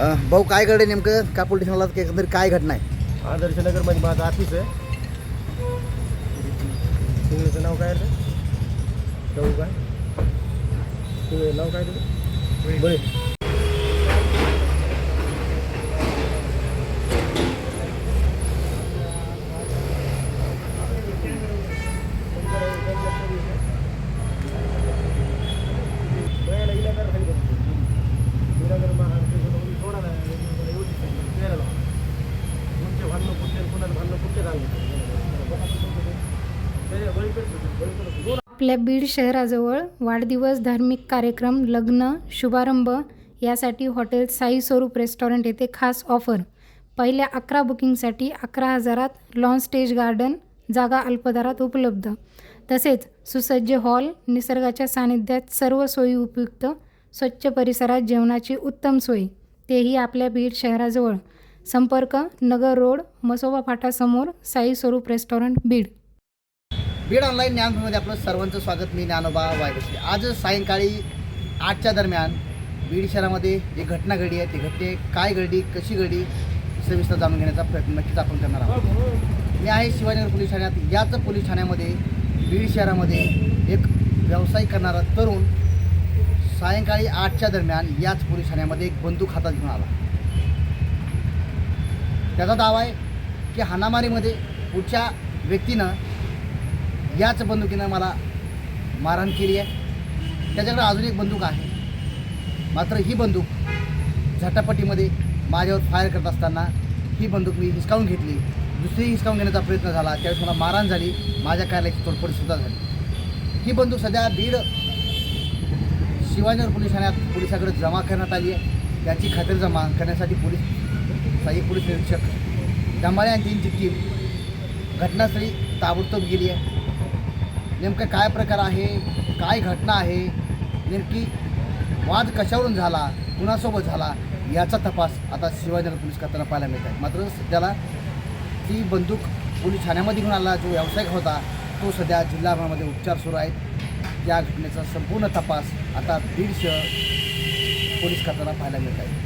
भाऊ काय घडलं नेमकं का पोलीस स्टेशनला एकंदरीत काय घटना आहे? आदर्शनगरमध्ये माझं ऑफिस आहे. तुमचं नाव काय रे? जाऊ काय तुझं नाव काय तुझं? बरे आपल्या बीड शहराजवळ वाढदिवस, धार्मिक कार्यक्रम, लग्न, शुभारंभ यासाठी हॉटेल साई स्वरूप रेस्टॉरंट येथे खास ऑफर. पहिल्या 11 बुकिंगसाठी 11,000त लॉन स्टेज गार्डन, जागा अल्पदरात उपलब्ध. तसेच सुसज्ज हॉल, निसर्गाच्या सानिध्यात सर्व सोयी उपयुक्त, स्वच्छ परिसरात जेवणाची उत्तम सोय, तेही आपल्या बीड शहराजवळ. संपर्क नगर रोड, मसोबा फाटासमोर, साई स्वरूप रेस्टॉरंट, बीड. बीड ऑनलाईन ज्ञानभूमीमध्ये आपलं सर्वांचं स्वागत. मी ज्ञानोबा वायबश्री. आज सायंकाळी 8च्या दरम्यान बीड शहरामध्ये जी घटना घडली आहे, ती घटने काय घडली, कशी घडली, सविस्तर जाणून घेण्याचा प्रयत्न नक्कीच आपण करणार आहोत. मी आहे शिवाजीनगर पोलीस ठाण्यात. याच पोलीस ठाण्यामध्ये बीड शहरामध्ये एक व्यवसाय करणारा तरुण सायंकाळी 8च्या दरम्यान याच पोलीस ठाण्यामध्ये एक बंदूक हातात घेऊन आला. त्याचा दावा आहे की हाणामारीमध्ये पुढच्या व्यक्तीनं याच बंदुकीनं मला मारहाण केली आहे. त्याच्याकडे अजून एक बंदूक आहे, मात्र ही बंदूक झटापटीमध्ये माझ्यावर फायर करत असताना ही बंदूक मी हिसकावून घेतली. दुसरी हिसकावून घेण्याचा प्रयत्न झाला, त्यावेळेस मला मारहाण झाली, माझ्या कार्यालयाची तोडफोडसुद्धा झाली. ही बंदूक सध्या बीड शिवाजीनगर पोलीस ठाण्यात पोलिसाकडे जमा करण्यात आली आहे. त्याची खातरजमा करण्यासाठी सहाय्यक पोलीस निरीक्षक डंबाळे आणि त्यांची टीम घटनास्थळी ताबडतोब गेली आहे. नेमकं काय प्रकार आहे, काय घटना आहे, नेमकी वाद कशावरून झाला, कुणासोबत झाला, याचा तपास आता शिवाजीनगर पोलीस करताना पाहायला मिळत आहे. मात्र सध्याला ती बंदूक पोलीस ठाण्यामध्ये घेऊन आला जो व्यावसायिक होता, तो सध्या जिल्हा रुग्णालयामध्ये उपचार सुरू आहेत. या घटनेचा संपूर्ण तपास आता बीड शहर पोलीस करताना पाहायला मिळत आहे.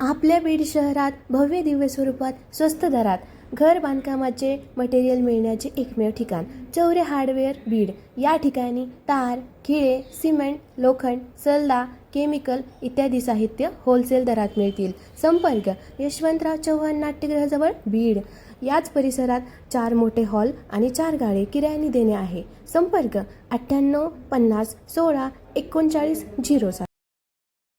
आपल्या बीड शहरात भव्य दिव्य स्वरूपात स्वस्त दरात घर बांधकामाचे मटेरियल मिळण्याचे एकमेव ठिकाण चौरे हार्डवेअर बीड. या ठिकाणी तार, खिळे, सिमेंट, लोखंड, सल्ला, केमिकल इत्यादी साहित्य होलसेल दरात मिळतील. संपर्क यशवंतराव चव्हाण नाट्यगृहाजवळ बीड. याच परिसरात 4 मोठे हॉल आणि 4 गाळे किरायाने देणे आहे. संपर्क 98 50 16 39 07.